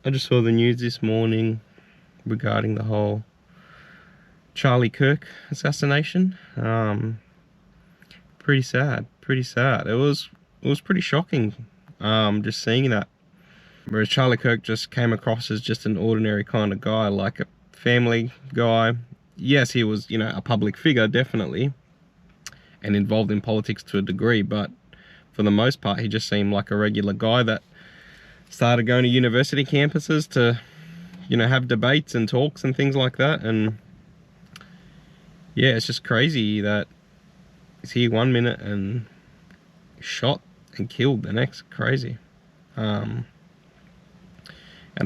I just saw the news this morning regarding the whole Charlie Kirk assassination. Pretty sad, pretty sad. It was pretty shocking, just seeing that. Whereas Charlie Kirk just came across as just an ordinary kind of guy, like a family guy. Yes, he was, a public figure, definitely, and involved in politics to a degree, but for the most part, he just seemed like a regular guy that started going to university campuses to, have debates and talks and things like that. And yeah, it's just crazy that he's here 1 minute and shot and killed the next. Crazy. And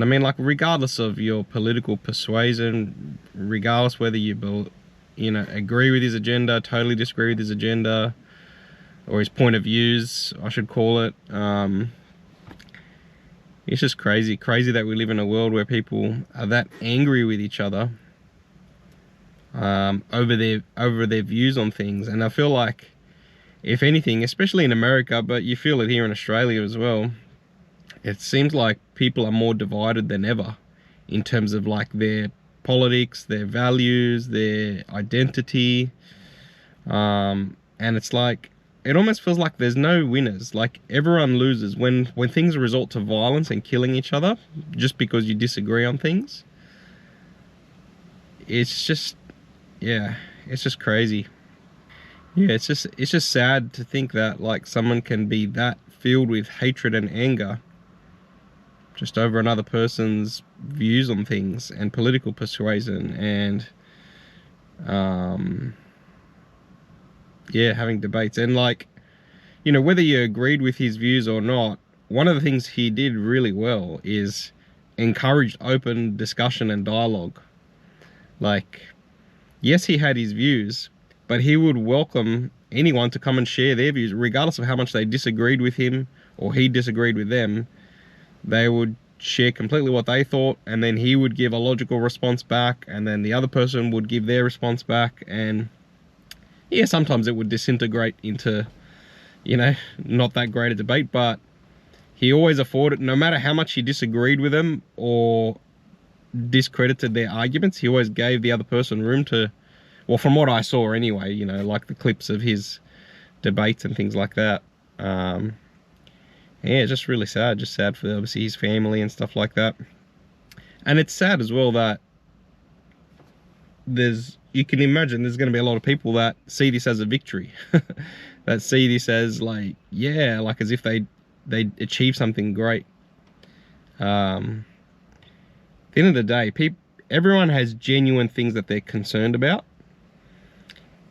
I mean, like, regardless of your political persuasion, regardless whether you agree with his agenda, totally disagree with his agenda, or his point of views, I should call it, it's just crazy that we live in a world where people are that angry with each other over their views on things. And I feel like, if anything, especially in America, but you feel it here in Australia as well, it seems like people are more divided than ever in terms of like their politics, their values, their identity. And it's like, it almost feels like there's no winners. Like, everyone loses when things resort to violence and killing each other just because you disagree on things. It's just, yeah, it's just crazy. Yeah, it's just sad to think that like someone can be that filled with hatred and anger just over another person's views on things and political persuasion, and yeah, having debates. And like, whether you agreed with his views or not, one of the things he did really well is encouraged open discussion and dialogue. Like, yes, he had his views, but he would welcome anyone to come and share their views, regardless of how much they disagreed with him or he disagreed with them. They would share completely what they thought, and then he would give a logical response back, and then the other person would give their response back. And yeah, sometimes it would disintegrate into, not that great a debate, but he always afforded, no matter how much he disagreed with them or discredited their arguments, he always gave the other person room to, well, from what I saw anyway, like the clips of his debates and things like that. Yeah, it's just really sad. Just sad for, obviously, his family and stuff like that. And it's sad as well that you can imagine there's going to be a lot of people that see this as a victory. That see this as like, yeah, like as if they achieved something great. At the end of the day, everyone has genuine things that they're concerned about.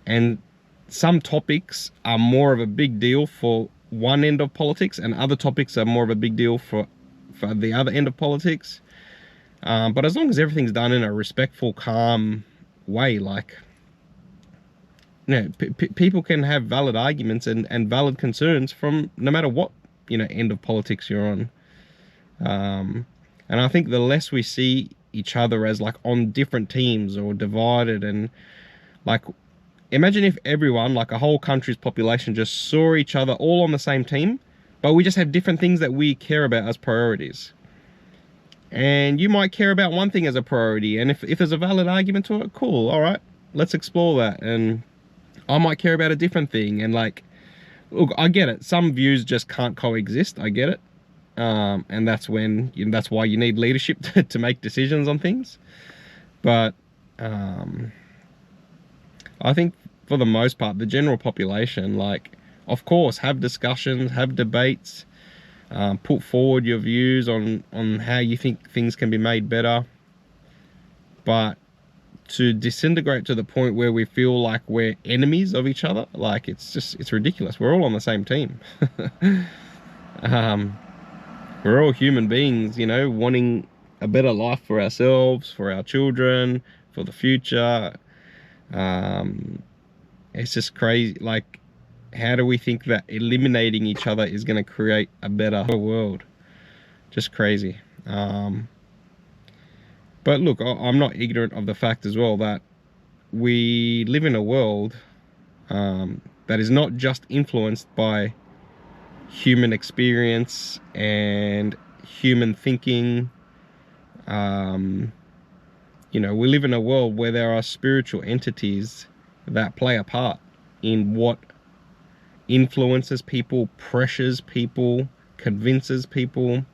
And some topics are more of a big deal for one end of politics, and other topics are more of a big deal for the other end of politics. But as long as everything's done in a respectful, calm way, like, people can have valid arguments and valid concerns from no matter what, end of politics you're on. And I think the less we see each other as like on different teams or divided, and like, imagine if everyone, like a whole country's population, just saw each other all on the same team, but we just have different things that we care about as priorities. And you might care about one thing as a priority, and if there's a valid argument to it, cool, all right, let's explore that. And I might care about a different thing, and like, look, I get it. Some views just can't coexist. I get it. And that's when, that's why you need leadership to make decisions on things. But I think for the most part, the general population, like, of course, have discussions, have debates, put forward your views on how you think things can be made better. But to disintegrate to the point where we feel like we're enemies of each other, like, it's ridiculous. We're all on the same team. We're all human beings, wanting a better life for ourselves, for our children, for the future. It's just crazy. Like, how do we think that eliminating each other is going to create a better world? Just crazy. But look, I'm not ignorant of the fact as well that we live in a world that is not just influenced by human experience and human thinking You know, we live in a world where there are spiritual entities that play a part in what influences people, pressures people, convinces people.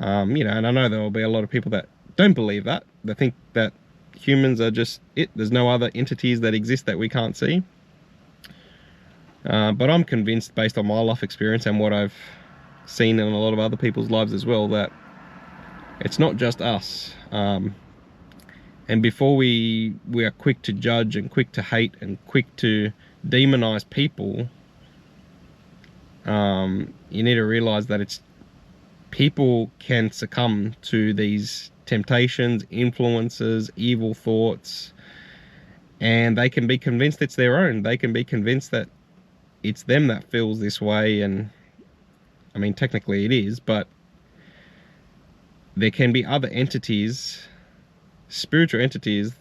You know, and I know there will be a lot of people that don't believe that. They think that humans are just it. There's no other entities that exist that we can't see. But I'm convinced, based on my life experience and what I've seen in a lot of other people's lives as well, that it's not just us. And before we are quick to judge and quick to hate and quick to demonize people, you need to realize that it's people can succumb to these temptations, influences, evil thoughts, and they can be convinced it's their own. They can be convinced that it's them that feels this way, and I mean, technically it is, but there can be other entities, spiritual entities,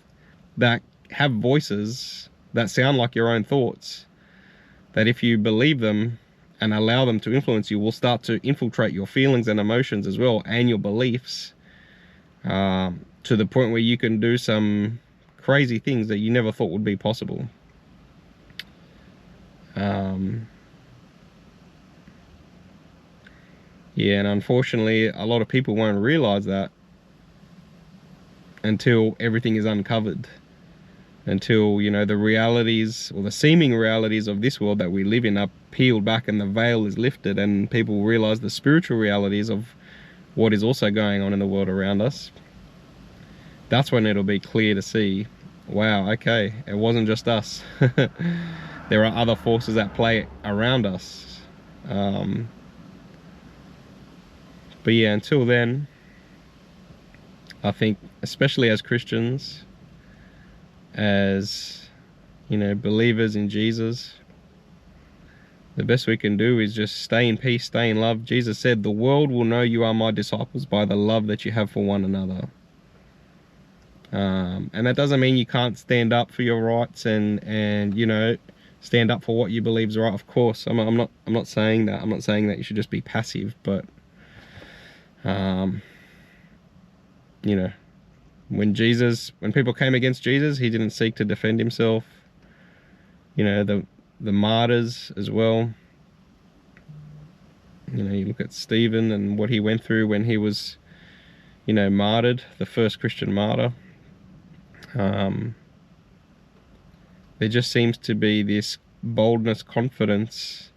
that have voices that sound like your own thoughts, that if you believe them and allow them to influence you, will start to infiltrate your feelings and emotions as well, and your beliefs, to the point where you can do some crazy things that you never thought would be possible. Yeah, and unfortunately, a lot of people won't realize that until everything is uncovered. Until, you know, the realities, or the seeming realities of this world that we live in, are peeled back and the veil is lifted, and people realize the spiritual realities of what is also going on in the world around us. That's when it'll be clear to see, wow, okay, it wasn't just us. There are other forces at play around us. But yeah, until then, I think, especially as Christians, as, you know, believers in Jesus, the best we can do is just stay in peace, stay in love. Jesus said, "The world will know you are my disciples by the love that you have for one another." And that doesn't mean you can't stand up for your rights and you know, stand up for what you believe is right. Of course, I'm not saying that. I'm not saying that you should just be passive, but you know, when people came against Jesus, he didn't seek to defend himself. You know, the martyrs as well. You know, you look at Stephen and what he went through when he was, you know, martyred, the first Christian martyr. There just seems to be this boldness, confidence,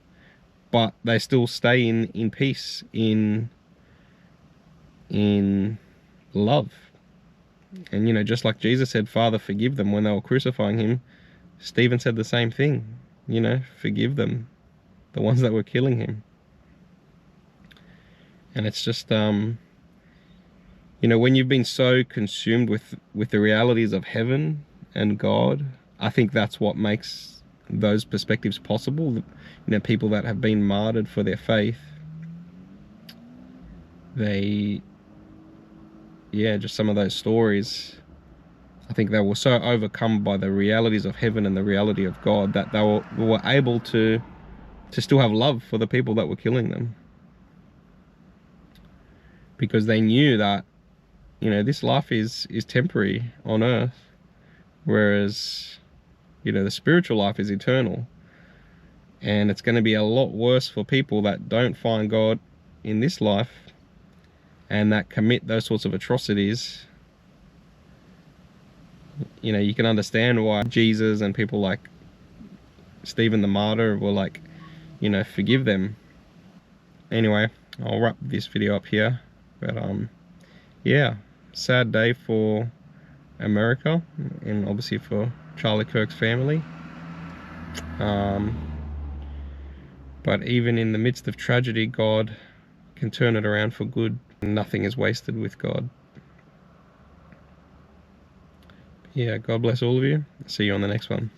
but they still stay in peace, in love. And, you know, just like Jesus said, "Father, forgive them," when they were crucifying him, Stephen said the same thing. You know, forgive them, the ones that were killing him. And it's just, you know, when you've been so consumed with the realities of heaven and God, I think that's what makes those perspectives possible. You know, people that have been martyred for their faith, yeah, just some of those stories, I think they were so overcome by the realities of heaven and the reality of God that they were able to still have love for the people that were killing them. Because they knew that, you know, this life is temporary on earth, whereas, you know, the spiritual life is eternal. And it's going to be a lot worse for people that don't find God in this life and that commit those sorts of atrocities. You know, you can understand why Jesus and people like Stephen the martyr were like, you know, forgive them. Anyway, I'll wrap this video up here. But yeah, sad day for America, and obviously for Charlie Kirk's family. But even in the midst of tragedy, God can turn it around for good. Nothing is wasted with God. Yeah, God bless all of you. See you on the next one.